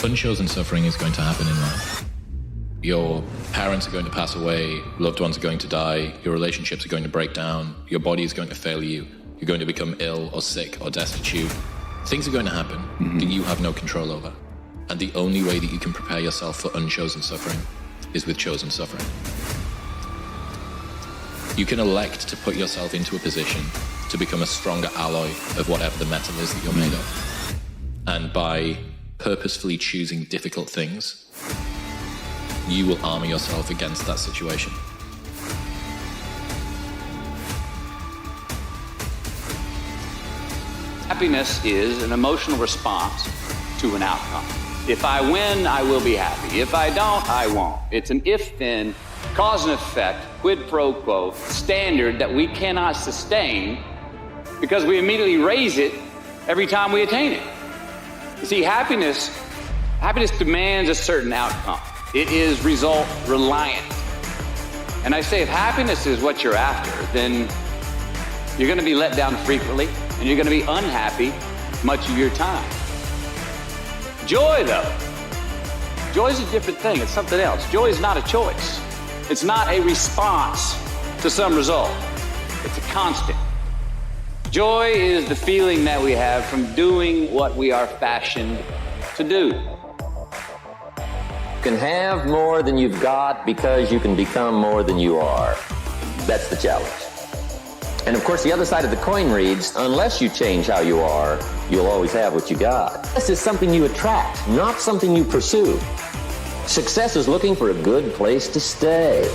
Unchosen suffering is going to happen in life. Your parents are going to pass away, loved ones are going to die, your relationships are going to break down, your body is going to fail you, you're going to become ill or sick or destitute. Things are going to happen that you have no control over. And the only way that you can prepare yourself for unchosen suffering is with chosen suffering. You can elect to put yourself into a position to become a stronger alloy of whatever the metal is that you're made of. And by purposefully choosing difficult things, you will armor yourself against that situation. Happiness is an emotional response to an outcome. If I win, I will be happy. If I don't, I won't. It's an if-then, cause and effect, quid pro quo standard that we cannot sustain because we immediately raise it every time we attain it. You see, happiness demands a certain outcome. It is result reliant. And I say if happiness is what you're after, then you're going to be let down frequently and you're going to be unhappy much of your time. Joy, though, joy is a different thing. It's something else. Joy is not a choice. It's not a response to some result. It's a constant. Joy is the feeling that we have from doing what we are fashioned to do. You can have more than you've got because you can become more than you are. That's the challenge. And of course, the other side of the coin reads, unless you change how you are, you'll always have what you got. This is something you attract, not something you pursue. Success is looking for a good place to stay.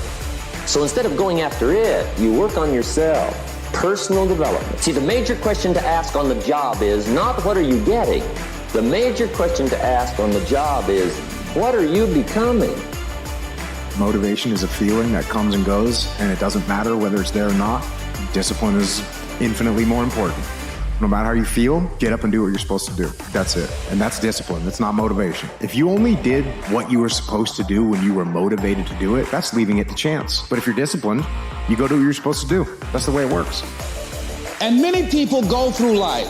So instead of going after it, you work on yourself. Personal development. See, the major question to ask on the job is not what are you getting? The major question to ask on the job is what are you becoming? Motivation is a feeling that comes and goes, and it doesn't matter whether it's there or not. Discipline is infinitely more important. No matter how you feel, get up and do what you're supposed to do. That's it. And that's discipline. That's not motivation. If you only did what you were supposed to do when you were motivated to do it, that's leaving it to chance. But if you're disciplined, you go do what you're supposed to do. That's the way it works. And many people go through life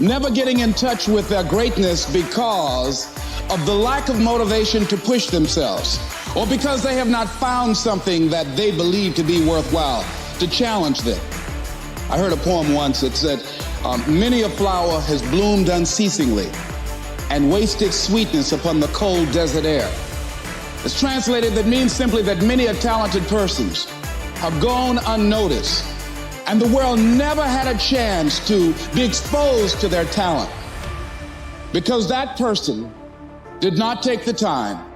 never getting in touch with their greatness because of the lack of motivation to push themselves, or because they have not found something that they believe to be worthwhile to challenge them. I heard a poem once that said, many a flower has bloomed unceasingly and wasted sweetness upon the cold desert air. It's translated, that means simply that many a talented persons have gone unnoticed, and the world never had a chance to be exposed to their talent because that person did not take the time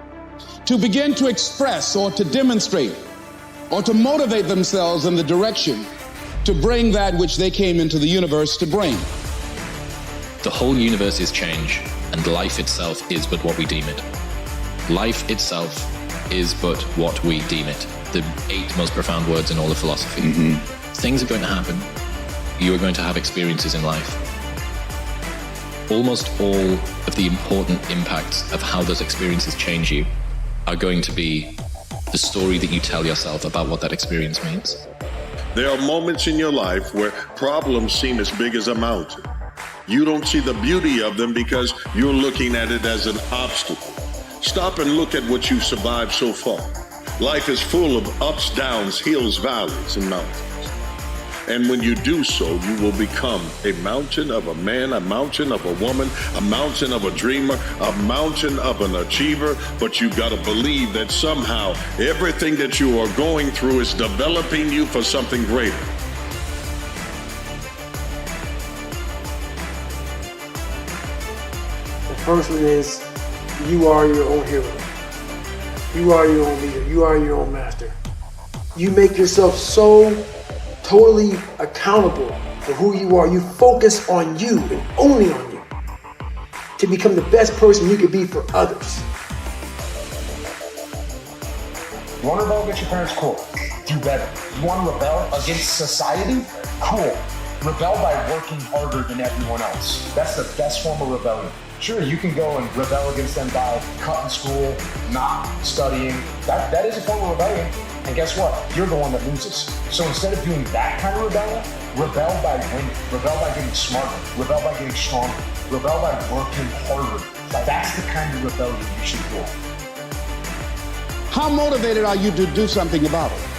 to begin to express or to demonstrate or to motivate themselves in the direction to bring that which they came into the universe to bring. The whole universe is change, and life itself is but what we deem it. Life itself is but what we deem it. The 8 most profound words in all of philosophy. Things are going to happen. You are going to have experiences in life. Almost all of the important impacts of how those experiences change you are going to be the story that you tell yourself about what that experience means. There are moments in your life where problems seem as big as a mountain. You don't see the beauty of them because you're looking at it as an obstacle. Stop and look at what you've survived so far. Life is full of ups, downs, hills, valleys, and mountains. And when you do so, you will become a mountain of a man, a mountain of a woman, a mountain of a dreamer, a mountain of an achiever. But you've got to believe that somehow everything that you are going through is developing you for something greater. The first one is you are your own hero. You are your own leader. You are your own master. You make yourself so totally accountable for who you are. You focus on you and only on you to become the best person you could be for others. You want to rebel against your parents? Cool. Do better. You want to rebel against society? Cool. Rebel by working harder than everyone else. That's the best form of rebellion. Sure, you can go and rebel against them by cutting school, not studying. That is a form of rebellion. And guess what? You're the one that loses. So instead of doing that kind of rebellion, rebel by winning. Rebel by getting smarter. Rebel by getting stronger. Rebel by working harder. That's the kind of rebellion you should do. How motivated are you to do something about it?